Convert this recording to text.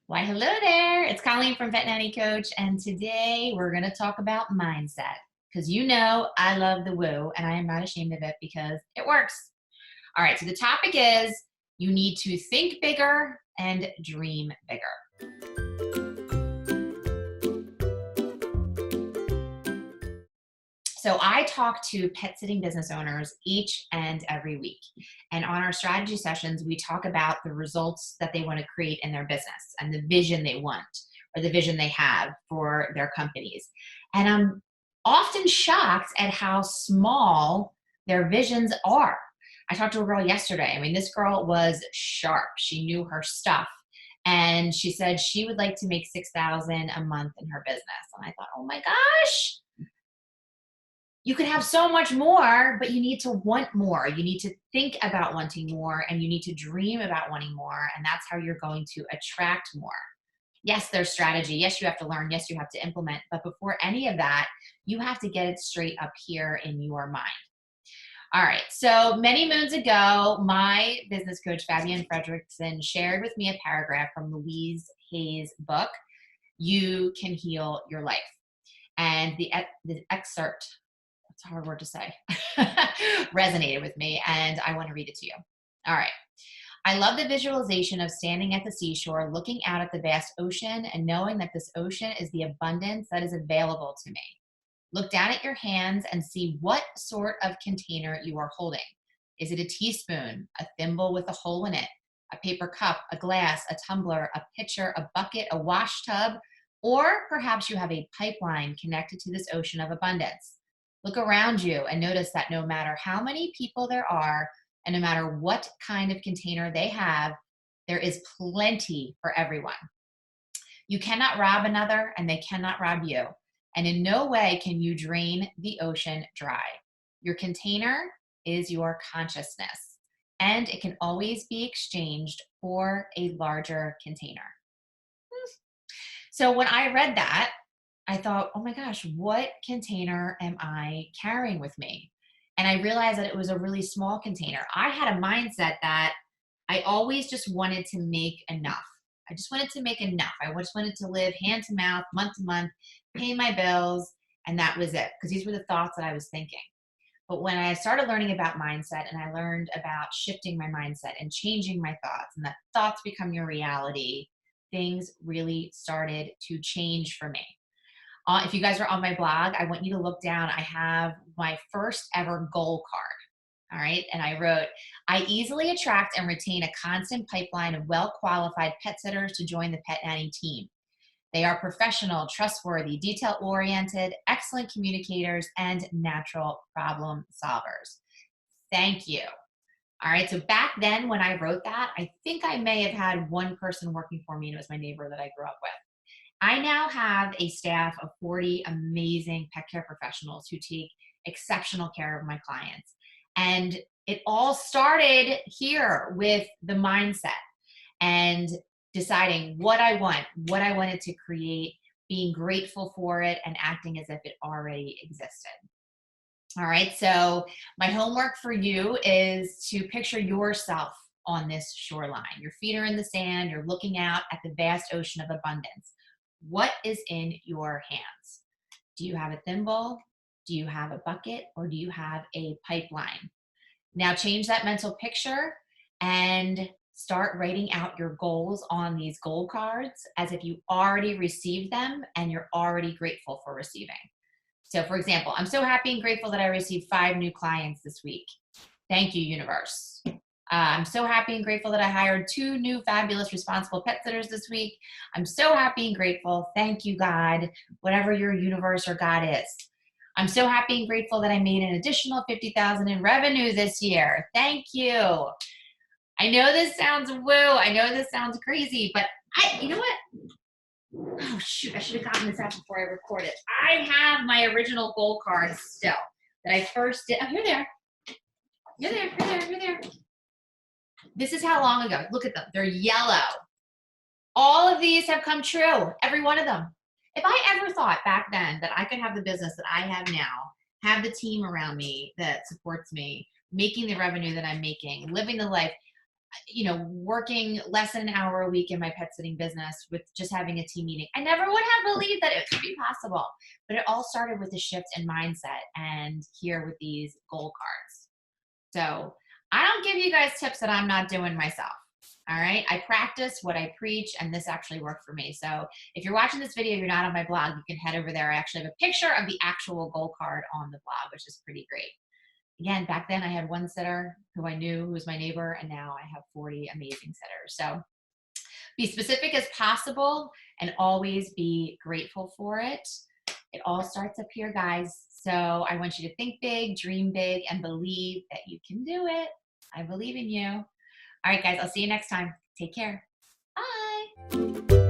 Why, hello there. It's Colleen from Pet Nanny Coach, and today we're going to talk about mindset because I love the woo, and I am not ashamed of it because it works. All right, so the topic is you need to think bigger and dream bigger. So I talk to pet sitting business owners each and every week. And on our strategy sessions, we talk about the results that they want to create in their business and the vision they want or the vision they have for their companies. And I'm often shocked at how small their visions are. I talked to a girl yesterday. I mean, this girl was sharp. She knew her stuff. And she said she would like to make 6,000 a month in her business. And I thought, oh my gosh, you could have so much more, but you need to want more. You need to think about wanting more and you need to dream about wanting more. And that's how you're going to attract more. Yes, there's strategy. Yes, you have to learn. Yes, you have to implement. But before any of that, you have to get it straight up here in your mind. All right. So many moons ago, my business coach, Fabian Fredrickson, shared with me a paragraph from Louise Hay's book, You Can Heal Your Life. And the excerpt, it's a hard word to say, resonated with me, and I want to read it to you. All right. I love the visualization of standing at the seashore, looking out at the vast ocean, and knowing that this ocean is the abundance that is available to me. Look down at your hands and see what sort of container you are holding. Is it a teaspoon, a thimble with a hole in it, a paper cup, a glass, a tumbler, a pitcher, a bucket, a wash tub, or perhaps you have a pipeline connected to this ocean of abundance? Look around you and notice that no matter how many people there are, and no matter what kind of container they have, there is plenty for everyone. You cannot rob another, and they cannot rob you. And in no way can you drain the ocean dry. Your container is your consciousness, and it can always be exchanged for a larger container. So when I read that, I thought, oh my gosh, what container am I carrying with me? And I realized that it was a really small container. I had a mindset that I always just wanted to make enough. I just wanted to make enough. I just wanted to live hand to mouth, month to month, pay my bills, and that was it. Because these were the thoughts that I was thinking. But when I started learning about mindset and I learned about shifting my mindset and changing my thoughts, and that thoughts become your reality, things really started to change for me. If you guys are on my blog, I want you to look down. I have my first ever goal card. All right. And I wrote, I easily attract and retain a constant pipeline of well qualified pet sitters to join the Pet Nanny team. They are professional, trustworthy, detail oriented, excellent communicators, and natural problem solvers. Thank you. All right. So back then, when I wrote that, I think I may have had one person working for me, and it was my neighbor that I grew up with. I now have a staff of 40 amazing pet care professionals who take exceptional care of my clients. And it all started here with the mindset and deciding what I want, what I wanted to create, being grateful for it, and acting as if it already existed. All right, so my homework for you is to picture yourself on this shoreline. Your feet are in the sand, you're looking out at the vast ocean of abundance. What is in your hands? Do you have a thimble? Do you have a bucket? Or do you have a pipeline? Now change that mental picture and start writing out your goals on these goal cards as if you already received them and you're already grateful for receiving. So for example, I'm so happy and grateful that I received 5 new clients this week. Thank you, universe. I'm so happy and grateful that I hired 2 new fabulous responsible pet sitters this week. I'm so happy and grateful. Thank you, God, whatever your universe or God is. I'm so happy and grateful that I made an additional 50,000 in revenue this year. Thank you. I know this sounds woo. I know this sounds crazy, but you know what? Oh shoot, I should have gotten this out before I recorded. I have my original goal cards still that I first did. Oh, you're there. You're there, you're there, you're there. This is how long ago. Look at them. They're yellow. All of these have come true. Every one of them. If I ever thought back then that I could have the business that I have now, have the team around me that supports me, making the revenue that I'm making, living the life, working less than an hour a week in my pet sitting business with just having a team meeting. I never would have believed that it could be possible. But it all started with a shift in mindset and here with these goal cards. So I don't give you guys tips that I'm not doing myself. All right. I practice what I preach, and this actually worked for me. So if you're watching this video, you're not on my blog, you can head over there. I actually have a picture of the actual goal card on the blog, which is pretty great. Again, back then I had one sitter who I knew who was my neighbor, and now I have 40 amazing sitters. So be specific as possible and always be grateful for it. It all starts up here, guys. So I want you to think big, dream big, and believe that you can do it. I believe in you. All right, guys, I'll see you next time. Take care. Bye.